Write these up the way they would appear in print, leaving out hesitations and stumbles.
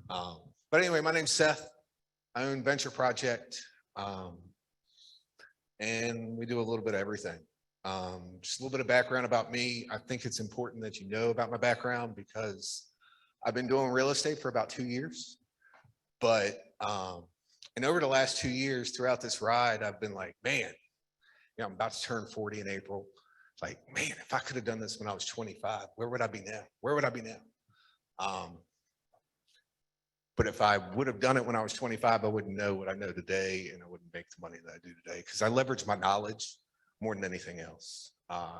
But anyway, my name's Seth. I own Venture Project, um, and we do a little bit of everything. Just a little bit of background about me. I think it's important that you know about my background because I've been doing real estate for about 2 years. But and over the last 2 years, throughout this ride, I've been like, man, I'm about to turn 40 in April. Like, man, if I could have done this when I was 25, where would I be now? Where would I be now? But if I would have done it when I was 25, I wouldn't know what I know today, and I wouldn't make the money that I do today because I leverage my knowledge more than anything else.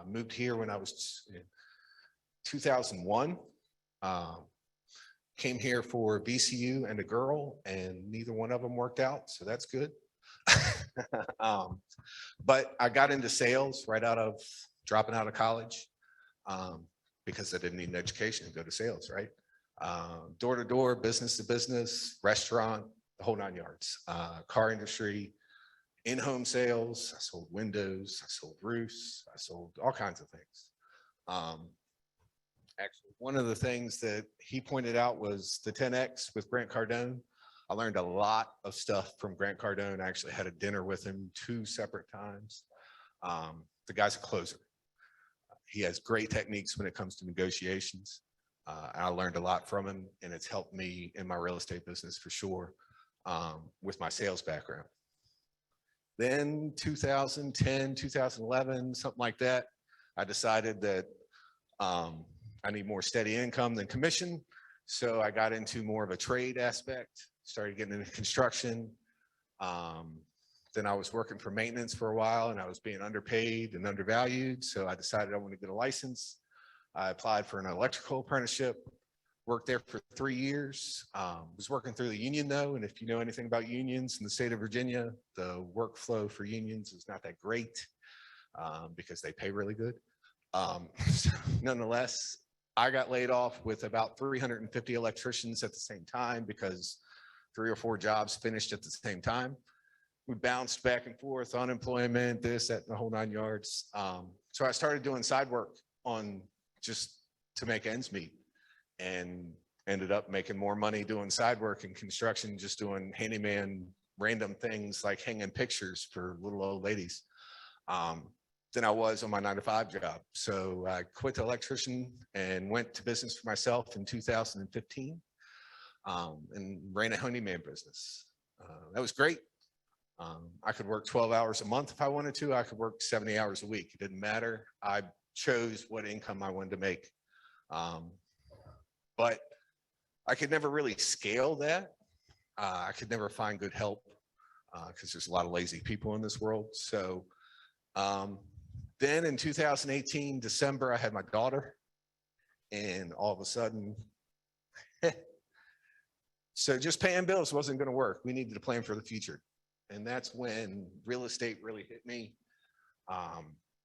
Moved here when I was in 2001. Came here for VCU and a girl, and neither one of them worked out, so that's good. But I got into sales right out of dropping out of college because I didn't need an education to go to sales, right? Door to door, business to business, restaurant, the whole 9 yards. Car industry, in-home sales. I sold windows, I sold roofs, I sold all kinds of things. Actually, one of the things that he pointed out was the 10X with Grant Cardone. I learned a lot of stuff from Grant Cardone. I actually had a dinner with him 2 separate times. The guy's a closer. He has great techniques when it comes to negotiations. I learned a lot from him, and it's helped me in my real estate business for sure with my sales background. Then 2010, 2011, something like that, I decided that I need more steady income than commission. So I got into more of a trade aspect, started getting into construction. Then I was working for maintenance for a while, and I was being underpaid and undervalued. So I decided I wanted to get a license. I applied for an electrical apprenticeship, worked there for 3 years. Was working through the union though, and if you know anything about unions in the state of Virginia, the workflow for unions is not that great because they pay really good. So nonetheless, I got laid off with about 350 electricians at the same time because 3 or 4 jobs finished at the same time. We bounced back and forth, unemployment, this, that, the whole 9 yards. So I started doing side work on just to make ends meet, and ended up making more money doing side work in construction, just doing handyman random things like hanging pictures for little old ladies than I was on my 9-to-5 job. So I quit the electrician and went to business for myself in 2015 and ran a handyman business. That was great. I could work 12 hours a month if I wanted to. I could work 70 hours a week. It didn't matter. I chose what income I wanted to make. But I could never really scale that. I could never find good help because there's a lot of lazy people in this world. So then in 2018, December, I had my daughter, and all of a sudden, so just paying bills wasn't going to work. We needed to plan for the future. And that's when real estate really hit me.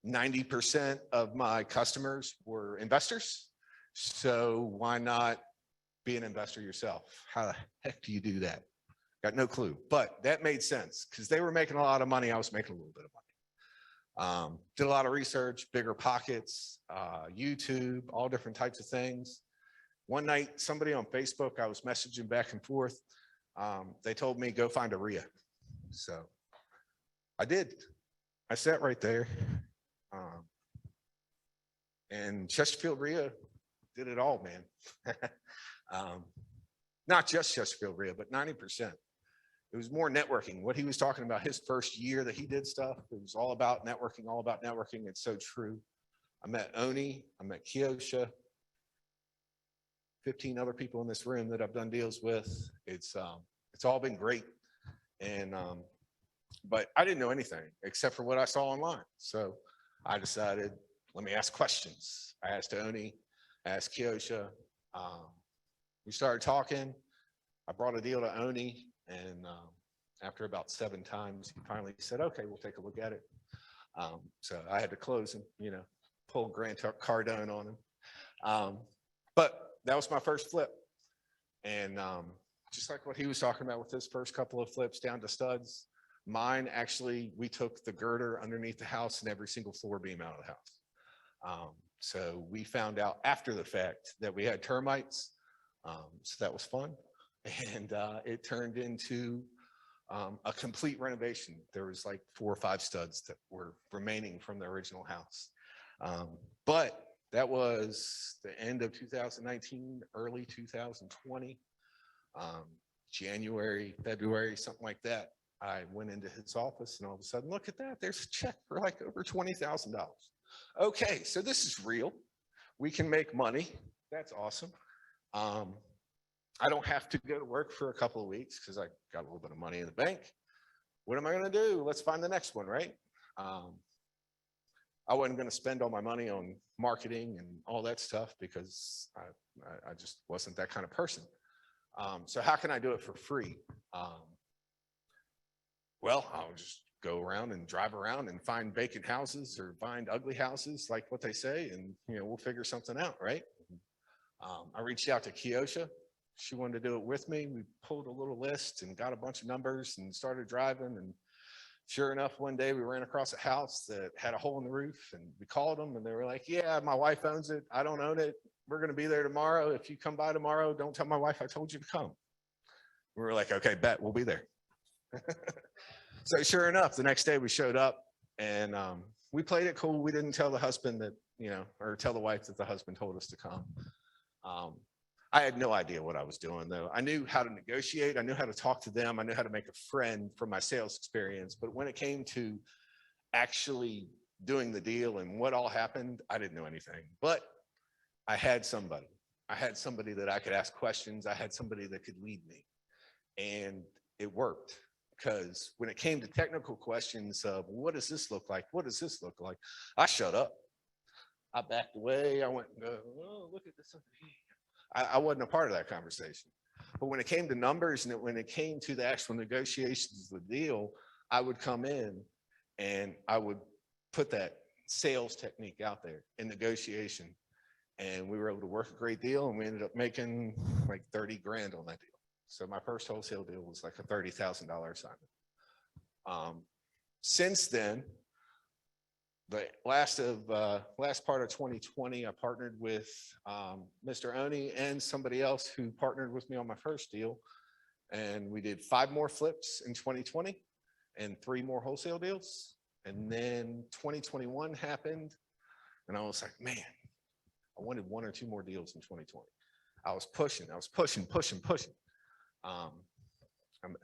90% of my customers were investors. So why not be an investor yourself? How the heck do you do that? Got no clue, but that made sense because they were making a lot of money. I was making a little bit of money. Did a lot of research, bigger pockets, YouTube, all different types of things. One night, somebody on Facebook, I was messaging back and forth. They told me, go find a RIA. So I did. I sat right there. And Chesterfield RIA did it all, man. Not just Chesterfield RIA, but 90%. It was more networking. What he was talking about his first year that he did stuff, it was all about networking, all about networking. It's so true. I met Oni, I met Kiosha, 15 other people in this room that I've done deals with. It's all been great. And but I didn't know anything except for what I saw online. So I decided, let me ask questions. I asked Oni, I asked Kiosha. We started talking. I brought a deal to Oni, and after about 7 times, he finally said, okay, we'll take a look at it. So I had to close and, pull Grant Cardone on him. But that was my first flip. And just like what he was talking about with his first couple of flips down to studs, mine actually, we took the girder underneath the house and every single floor beam out of the house. So we found out after the fact that we had termites. So that was fun. and it turned into a complete renovation. There was like 4 or 5 studs that were remaining from the original house. But that was the end of 2019, early 2020, January, February, something like that. I went into his office and all of a sudden, look at that, there's a check for like over $20,000. Okay, so this is real. We can make money. That's awesome. I don't have to go to work for a couple of weeks because I got a little bit of money in the bank. What am I going to do? Let's find the next one, right? I wasn't going to spend all my money on marketing and all that stuff because I just wasn't that kind of person. So how can I do it for free? Well, I'll just go around and drive around and find vacant houses or find ugly houses, like what they say, and we'll figure something out, right? I reached out to Keosha. She wanted to do it with me. We pulled a little list and got a bunch of numbers and started driving. And sure enough, one day we ran across a house that had a hole in the roof, and we called them and they were like, yeah, my wife owns it. I don't own it. We're going to be there tomorrow. If you come by tomorrow, don't tell my wife I told you to come. We were like, okay, bet, we'll be there. So sure enough, the next day we showed up and we played it cool. We didn't tell the husband that, or tell the wife that the husband told us to come. I had no idea what I was doing, though. I knew how to negotiate. I knew how to talk to them. I knew how to make a friend from my sales experience. But when it came to actually doing the deal and what all happened, I didn't know anything. But I had somebody. I had somebody that I could ask questions. I had somebody that could lead me. And it worked. Because when it came to technical questions of what does this look like? What does this look like? I shut up. I backed away. I went, oh, look at this over here. I wasn't a part of that conversation. But when it came to numbers and when it came to the actual negotiations of the deal, I would come in and I would put that sales technique out there in negotiation. And we were able to work a great deal, and we ended up making like 30 grand on that deal. So my first wholesale deal was like a $30,000 assignment. Since then, the last part of 2020, I partnered with Mr. Oni and somebody else who partnered with me on my first deal. And we did 5 more flips in 2020 and 3 more wholesale deals. And then 2021 happened. And I was like, man, I wanted 1 or 2 more deals in 2020. I was pushing. I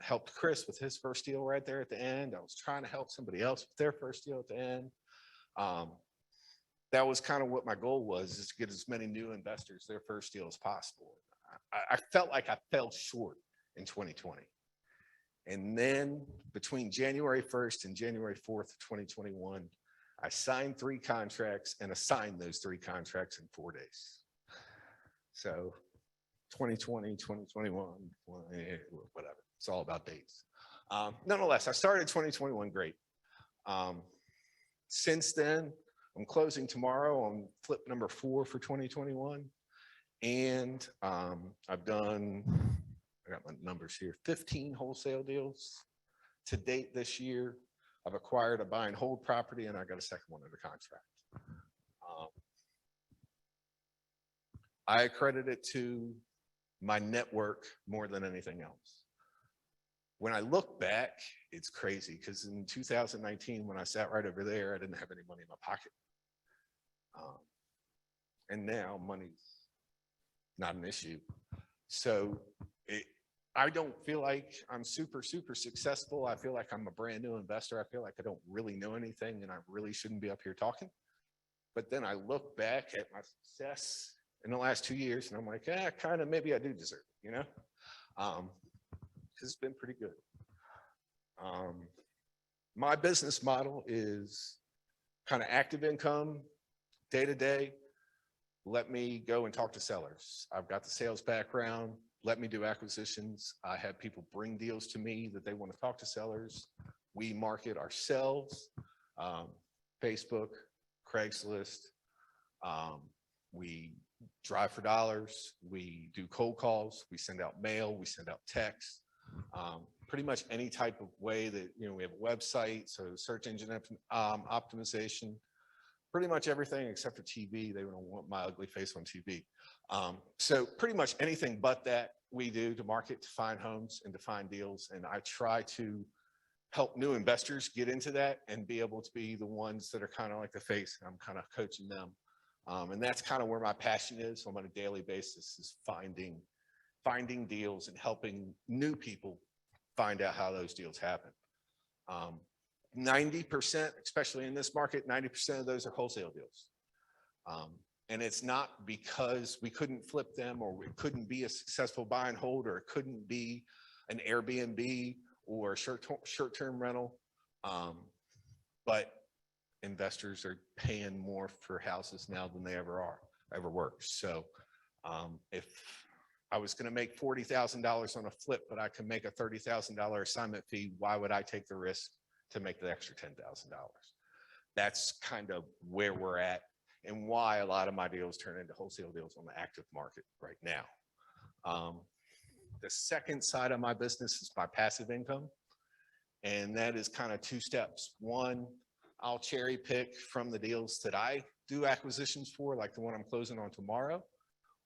helped Chris with his first deal right there at the end. I was trying to help somebody else with their first deal at the end. That was kind of what my goal was, is to get as many new investors their first deal as possible. I felt like I fell short in 2020. And then between January 1st and January 4th of 2021, I signed 3 contracts and assigned those 3 contracts in 4 days. So 2020, 2021, whatever. It's all about dates. Nonetheless, I started 2021 great. Since then, I'm closing tomorrow on flip number 4 for 2021. And I got my numbers here, 15 wholesale deals to date this year. I've acquired a buy and hold property, and I got a second one under contract. I accredit it to my network more than anything else. When I look back, it's crazy, because in 2019, when I sat right over there, I didn't have any money in my pocket. And now money's not an issue. So I don't feel like I'm super successful. I feel like I'm a brand new investor. I feel like I don't really know anything, and I really shouldn't be up here talking. But then I look back at my success in the last 2 years, and I'm like, kind of, maybe I do deserve it, because it's been pretty good. My business model is kind of active income, day to day. Let me go and talk to sellers. I've got the sales background. Let me do acquisitions. I have people bring deals to me that they want to talk to sellers. We market ourselves, Facebook, Craigslist. We drive for dollars. We do cold calls. We send out mail. We send out texts. Pretty much any type of way that, we have a website, so search engine optimization, pretty much everything except for TV. They don't want my ugly face on TV. So pretty much anything but that. we do to market, to find homes and to find deals. And I try to help new investors get into that and be able to be the ones that are kind of like the face. I'm kind of coaching them. And that's kind of where my passion is on a daily basis, is finding deals and helping new people find out how those deals happen. 90%, especially in this market, 90% of those are wholesale deals. And it's not because we couldn't flip them, or it couldn't be a successful buy and hold, or it couldn't be an Airbnb or short-term rental. But investors are paying more for houses now than they ever were. So if I was going to make $40,000 on a flip, but I can make a $30,000 assignment fee, why would I take the risk to make the extra $10,000? That's kind of where we're at, and why a lot of my deals turn into wholesale deals on the active market right now. The second side of my business is my passive income. And that is kind of two steps. One, I'll cherry pick from the deals that I do acquisitions for, like the one I'm closing on tomorrow,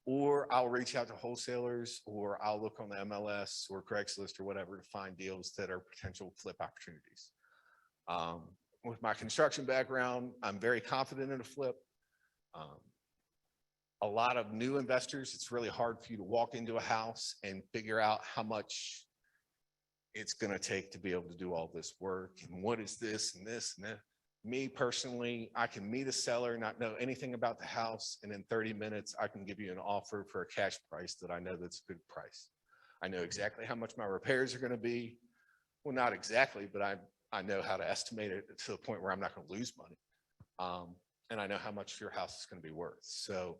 or I'll reach out to wholesalers, or I'll look on the MLS or Craigslist or whatever to find deals that are potential flip opportunities. With my construction background, I'm very confident in a flip. A lot of new investors, it's really hard for you to walk into a house and figure out how much it's going to take to be able to do all this work, and what is this and this and that. Me personally, I can meet a seller, not know anything about the house, and in 30 minutes, I can give you an offer for a cash price that I know that's a good price. I know exactly how much my repairs are going to be. Well, not exactly, but I know how to estimate it to the point where I'm not going to lose money. And I know how much your house is going to be worth. So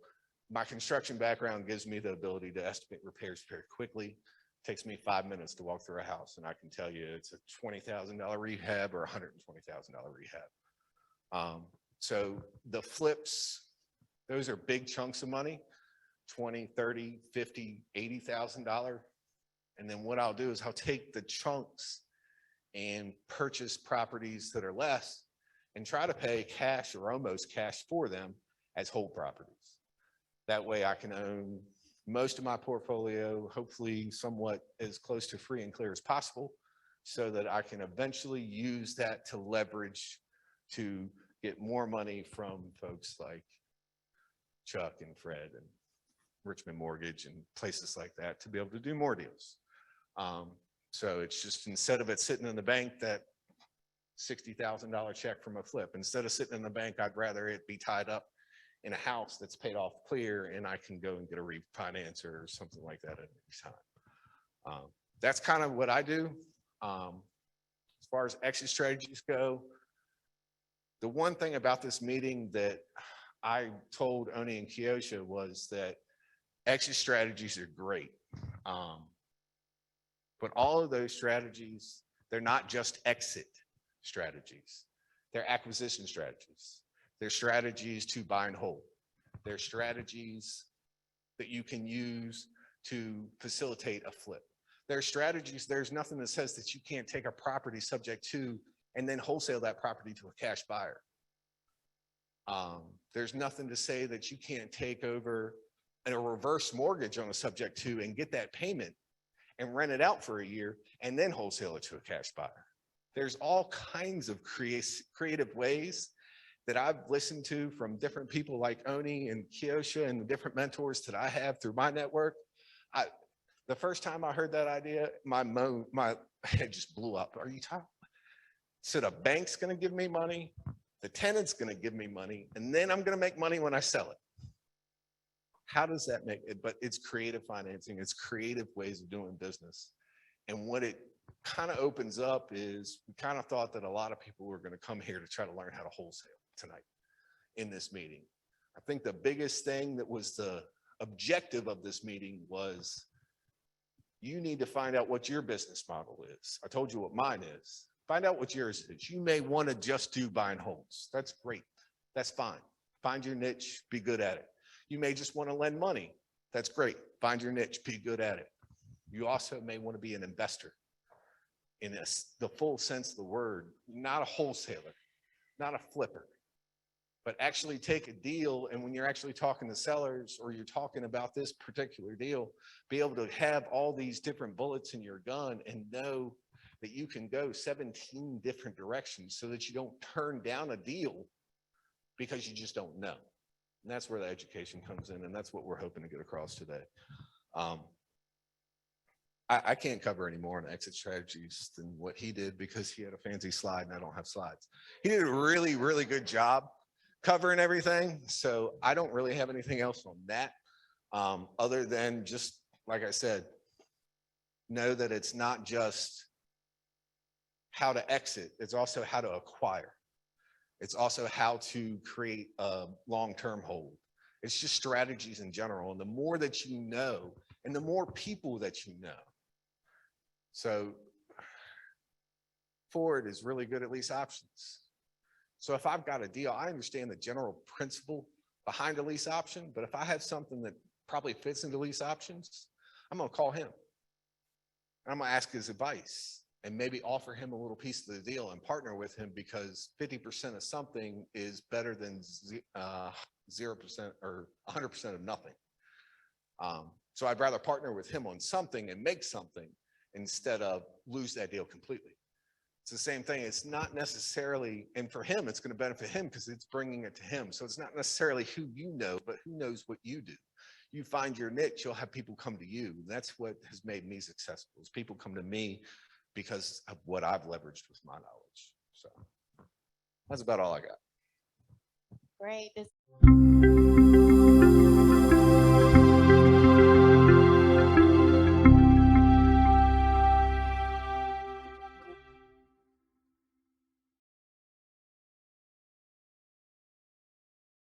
my construction background gives me the ability to estimate repairs very quickly. It takes me 5 minutes to walk through a house, and I can tell you it's a $20,000 rehab or a $120,000 rehab. So the flips, those are big chunks of money, $20, $30, $50, $80,000. And then what I'll do is I'll take the chunks and purchase properties that are less and try to pay cash or almost cash for them as whole properties. That way I can own most of my portfolio, hopefully somewhat as close to free and clear as possible, so that I can eventually use that to leverage to get more money from folks like Chuck and Fred and Richmond Mortgage and places like that to be able to do more deals. So it's just, instead of it sitting in the bank, that $60,000 check from a flip, instead of sitting in the bank, I'd rather it be tied up in a house that's paid off clear, and I can go and get a refinance or something like that at any time. That's kind of what I do. As far as exit strategies go, the one thing about this meeting that I told Oni and Kiosha was that exit strategies are great. But all of those strategies, they're not just exit strategies. They're acquisition strategies. They're strategies to buy and hold. They're strategies that you can use to facilitate a flip. They're strategies, there's nothing that says that you can't take a property subject to and then wholesale that property to a cash buyer. There's nothing to say that you can't take over a reverse mortgage on a subject to and get that payment and rent it out for a year and then wholesale it to a cash buyer. There's all kinds of creative ways that I've listened to from different people like Oni and Kiosha and the different mentors that I have through my network. The first time I heard that idea, my head just blew up. Are you talking? So the bank's going to give me money, the tenant's going to give me money, and then I'm going to make money when I sell it. How does that make it? But it's creative financing. It's creative ways of doing business. And what it kind of opens up is, we kind of thought that a lot of people were going to come here to try to learn how to wholesale tonight in this meeting. I think the biggest thing that was the objective of this meeting was, you need to find out what your business model is. I told you what mine is. Find out what yours is. You may want to just do buy and holds. That's great. That's fine. Find your niche, be good at it. You may just want to lend money. That's great. Find your niche, be good at it. You also may want to be an investor in the full sense of the word, not a wholesaler, not a flipper. but actually take a deal. And when you're actually talking to sellers or you're talking about this particular deal, be able to have all these different bullets in your gun and know that you can go 17 different directions so that you don't turn down a deal because you just don't know. And that's where the education comes in. And that's what we're hoping to get across today. I can't cover any more on exit strategies than what he did because he had a fancy slide and I don't have slides. He did a really, really good job covering everything. So I don't really have anything else on that other than just, like I said, know that it's not just how to exit, it's also how to acquire. It's also how to create a long-term hold. It's just strategies in general. And the more that you know, and the more people that you know. So Ford is really good at lease options. So if I've got a deal, I understand the general principle behind a lease option, but if I have something that probably fits into lease options, I'm going to call him. I'm going to ask his advice and maybe offer him a little piece of the deal and partner with him because 50% of something is better than 0% or 100% of nothing. So I'd rather partner with him on something and make something instead of lose that deal completely. It's the same thing. It's not necessarily, and for him, it's going to benefit him because it's bringing it to him. So it's not necessarily who you know, but who knows what you do. You find your niche, you'll have people come to you. That's what has made me successful is people come to me because of what I've leveraged with my knowledge. So that's about all I got. Great.